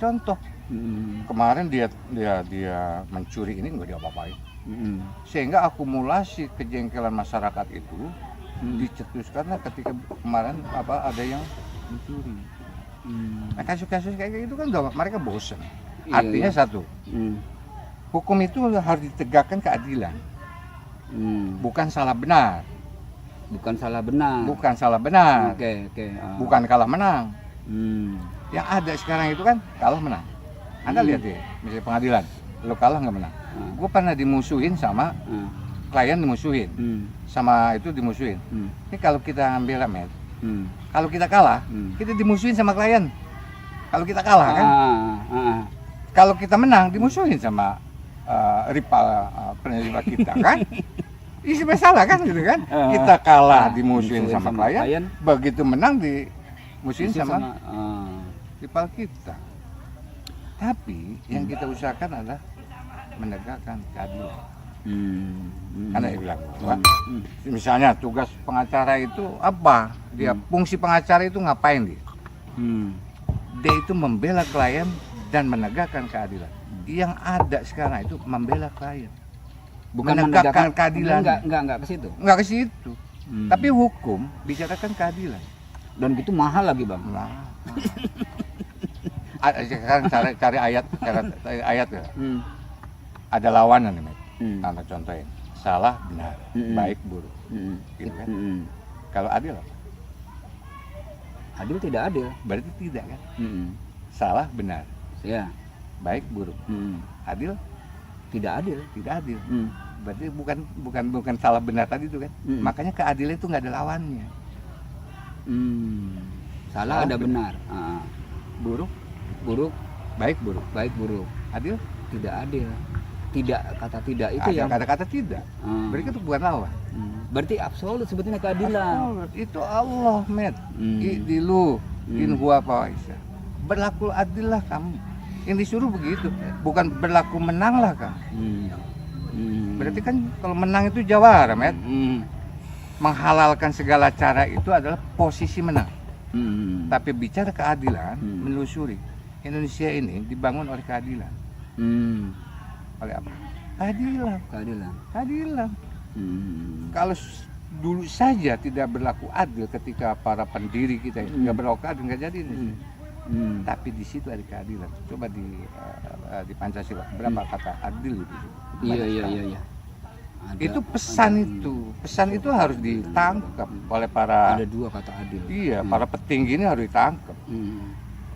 Contoh, kemarin dia mencuri ini nggak diapa-apain. Sehingga akumulasi kejengkelan masyarakat itu dicetuskanlah ketika kemarin ada yang mencuri. Nah, kasus-kasus kayak gitu kan udah mereka bosan. Artinya satu, hukum itu harus ditegakkan keadilan, bukan salah benar. Bukan salah benar. Bukan salah benar. Oke. Bukan kalah menang. Yang ada sekarang itu kan kalah menang. Anda lihat deh, misalnya pengadilan, lo kalah nggak menang. Gue pernah dimusuhin sama klien, dimusuhin, sama itu dimusuhin. Ini kalau kita ambil Med, kalau kita kalah, kita dimusuhin sama klien. Kalau kita kalah kan, kalau kita menang dimusuhin sama rival penerima kita kan. Isi masalah kan gitu kan. Kita kalah dimusuhin sama klien, begitu menang dimusuhin sama rival kita. Tapi yang kita usahakan adalah menegakkan keadilan. Karena dia bilang bahwa misalnya tugas pengacara itu apa? Dia fungsi pengacara itu ngapain dia? Dia itu membela klien dan menegakkan keadilan. Yang ada sekarang itu membela klien, bukan menegakkan keadilan. Enggak ke situ. Enggak ke situ. Tapi hukum bicarakan keadilan. Dan gitu mahal lagi, Bang. Nah. Sekarang cari ayat ya. Ada lawanan nih, Anda contohin. Salah, benar, baik, buruk. Gitu kan? Kalau adil apa? Adil tidak adil. Berarti tidak kan? Salah, benar. Ya. Baik, buruk. Adil? Tidak adil. Tidak adil. Berarti bukan salah benar tadi itu kan? Makanya keadilan itu nggak ada lawannya. Salah ada benar. Buruk, baik, buruk. Baik, buruk. Adil? Tidak adil. Tidak, kata tidak itu ada yang kata-kata tidak. Berarti itu bukan lawan. Berarti absolut sebetulnya keadilan. Absolut. Itu Allah, Med. Idilu in huwa fawaisa. Berlaku adil lah kamu. Yang disuruh begitu, bukan berlaku menanglah kamu. Berarti kan kalau menang itu jawara, Med. Menghalalkan segala cara itu adalah posisi menang. Tapi bicara keadilan, menelusuri. Indonesia ini dibangun oleh keadilan. Oleh apa? Keadilan. Kalau dulu saja tidak berlaku adil ketika para pendiri kita itu nggak berlaku adil, nggak jadi ini. Tapi di situ ada keadilan. Coba di Pancasila berapa kata adil itu? Iya. Itu pesan itu harus ditangkap oleh para. Ada dua kata adil. Iya, para petinggi ini harus ditangkap.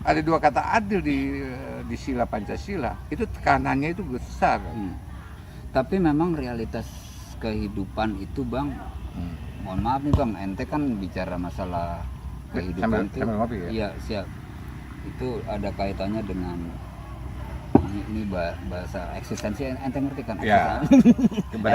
Ada dua kata adil di sila Pancasila. Itu tekanannya itu besar. Tapi memang realitas kehidupan itu, Bang. Mohon maaf nih, Bang. Ente kan bicara masalah kehidupan itu. Sambil ngopi ya? Iya, siap. Itu ada kaitannya dengan ini bahasa eksistensi, ente ngerti kan? Ya.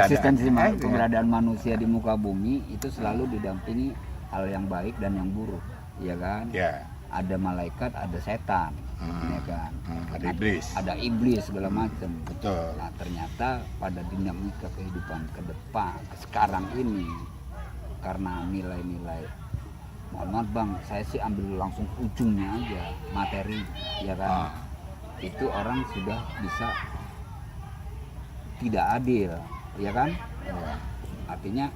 Eksistensi keberadaan manusia di muka bumi itu selalu didampingi hal yang baik dan yang buruk, ya kan? Ya. Ada malaikat, ada setan, ya kan? Ada iblis segala macam. Betul. Nah, ternyata pada dinamika kehidupan ke depan sekarang ini, karena nilai-nilai, mohon maaf Bang, saya sih ambil langsung ujungnya aja, materi, ya kan? Itu orang sudah bisa tidak adil, ya kan? Artinya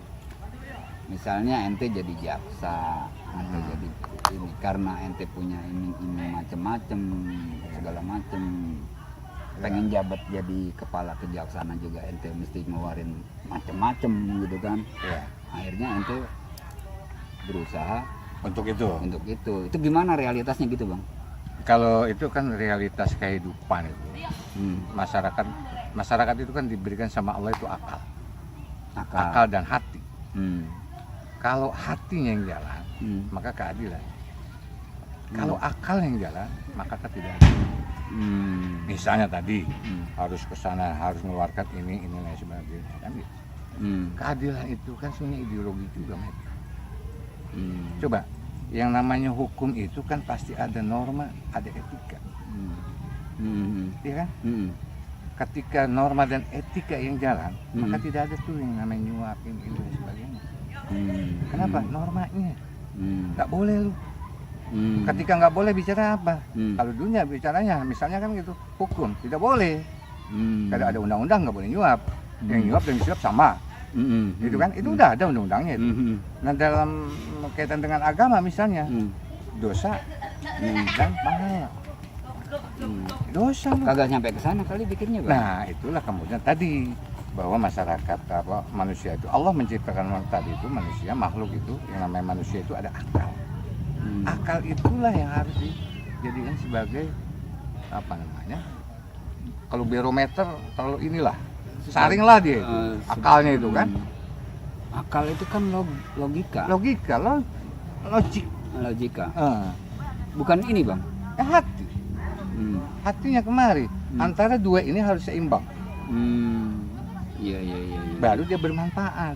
misalnya ente jadi jaksa, ente jadi ini karena ente punya ini macem-macem, segala macem, pengen jabat jadi kepala kejaksaan juga ente mesti ngeluarin macem-macem gitu kan? Akhirnya ente berusaha untuk itu gimana realitasnya gitu, Bang? Kalau itu kan realitas kehidupan itu. Masyarakat itu kan diberikan sama Allah itu akal dan hati. Kalau hatinya yang jalan, maka keadilan. Kalau akal yang jalan, maka ketidakadilan. Misalnya tadi harus ke sana, harus mengeluarkan ini dan sebagainya. Kan gitu. Keadilan itu kan sebenarnya ideologi juga, Met. Coba, yang namanya hukum itu kan pasti ada norma, ada etika. Iya kan? Ketika norma dan etika yang jalan, maka tidak ada tuh yang namanya nyuapin itu dan sebagainya. Kenapa? Normanya. Nggak boleh lu. Ketika nggak boleh bicara apa? Hmm. Kalau dunia bicaranya, misalnya kan gitu, hukum tidak boleh. Kalau ada undang-undang nggak boleh nyuap. Yang nyuap dan disuap sama. Itu kan, itu udah ada undang-undangnya itu. Nah dalam kaitan dengan agama misalnya, dosa dan pahala. Dosa loh. Kagak nyampe ke sana kali pikirnya, Bang. Nah itulah kemudian tadi bahwa masyarakat manusia itu Allah menciptakan tadi itu manusia makhluk itu yang namanya manusia itu ada akal. Akal itulah yang harus dijadikan sebagai apa namanya? Kalau barometer terlalu inilah saringlah dia itu akalnya itu kan. Akal itu kan logika. Logika. Bukan ini, Bang. Hati. Hatinya kemari. Antara dua ini harus seimbang. Iya. Baru dia bermanfaat.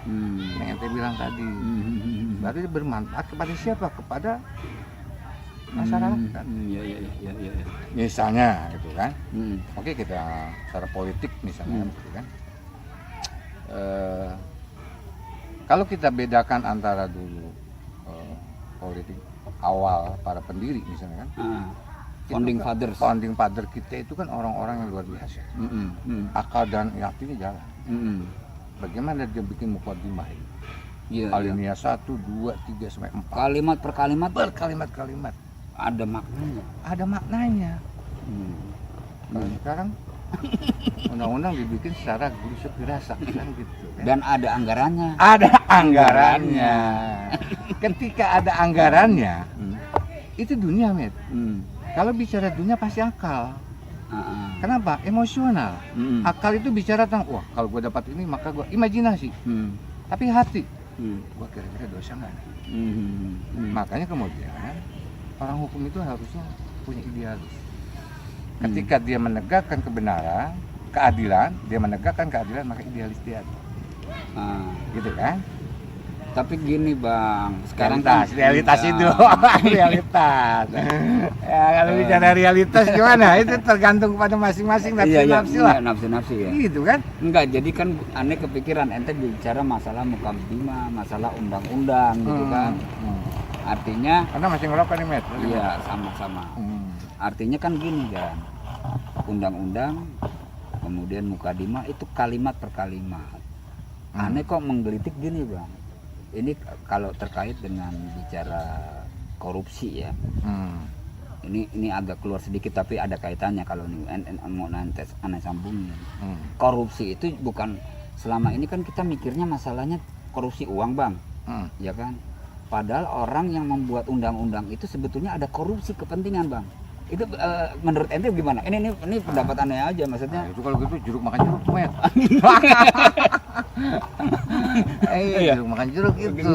Yang ente bilang tadi. Baru dia bermanfaat kepada siapa? Kepada masyarakat. Iya. Misalnya gitu kan. Oke, kita secara politik misalnya gitu kan. Kalau kita bedakan antara dulu politik awal para pendiri misalnya kan. Founding father kita itu kan orang-orang yang luar biasa. Akal dan hatinya jalan. Bagaimana dia bikin mukadimah ini? Alinea 1, 2, 3 sampai 4. Kalimat per kalimat. Berkalimat-kalimat. Ada maknanya. Ada maknanya. Kalau sekarang undang-undang dibikin secara gusuk gerasa kan gitu. Kan? Dan ada anggarannya. Ada anggarannya. Ketika ada anggarannya, itu dunia, Met. Kalau bicara dunia pasti akal. Kenapa? Emosional. Akal itu bicara tentang, wah kalau gue dapat ini maka gue imajinasi. Tapi hati, gue kira-kira dosa nggak? Makanya kemudian orang hukum itu harusnya punya idealis. Ketika dia menegakkan kebenaran, keadilan, maka idealis dia. Gitu kan? Tapi gini, Bang, sekarang realitas itu realitas. Ya, kalau bicara realitas gimana? Itu tergantung kepada masing-masing nafsu-nafsu lah. Nafsu-nafsu ya. Gitu kan? Enggak, jadi kan aneh kepikiran ente bicara masalah mukadimah, masalah undang-undang gitu kan. Artinya karena masih ngerokok nih, Met. Iya, sama-sama. Artinya kan gini kan. Undang-undang kemudian mukadimah itu kalimat per kalimat. Aneh kok menggelitik gini, Bang. Ini kalau terkait dengan bicara korupsi ya. Ini agak keluar sedikit tapi ada kaitannya kalau ini mau nanti aneh sambungin. Korupsi itu bukan selama ini kan kita mikirnya masalahnya korupsi uang, Bang. Ya kan? Padahal orang yang membuat undang-undang itu sebetulnya ada korupsi kepentingan, Bang. Itu menurut ente gimana? Ini pendapat aneh aja maksudnya. Itu kalau gitu jeruk makan jeruk, Met. Jeruk makan jeruk itu.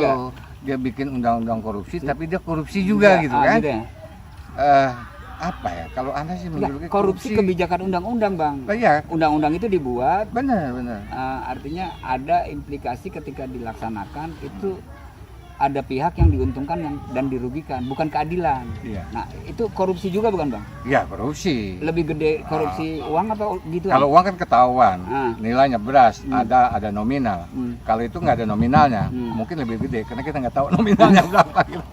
Dia bikin undang-undang korupsi tapi dia korupsi juga gitu kan. Gitu ya? Apa ya? Kalau Anda sih menurut korupsi kebijakan undang-undang, Bang. Iya. Undang-undang itu dibuat. Benar. Artinya ada implikasi ketika dilaksanakan itu ada pihak yang diuntungkan dan dirugikan, bukan keadilan. Iya. Nah, itu korupsi juga bukan, Bang? Iya, korupsi. Lebih gede korupsi uang apa gitu? Kalau uang kan ketahuan, nilainya beras, ada nominal. Kalau itu nggak ada nominalnya, mungkin lebih gede karena kita nggak tahu nominalnya berapa. Gitu.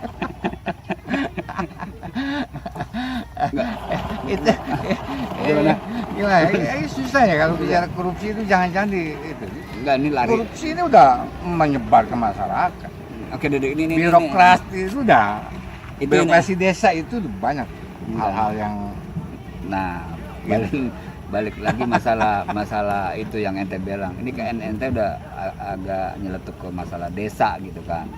Itu gimana? Susah ya kalau bicara korupsi itu jangan-jangan itu. Enggak, ini lari. Korupsi ini udah menyebar ke masyarakat. Oke, ini birokrasi itu udah birokrasi desa itu banyak hal-hal yang balik lagi masalah itu yang ente bilang. Ini ke ente udah agak nyeletuk ke masalah desa gitu kan.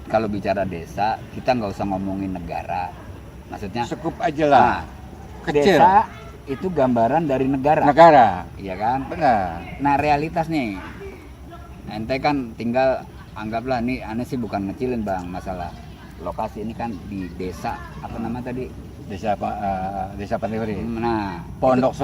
Kalau bicara desa kita nggak usah ngomongin negara, maksudnya cukup aja lah. Kecil. Desa itu gambaran dari negara, iya kan? Benar. Nah realitas nih, ente kan tinggal anggaplah nih, aneh sih bukan ngecilin, Bang, masalah lokasi ini kan di desa apa nama tadi? Desa Panewiri. Nah, Pondok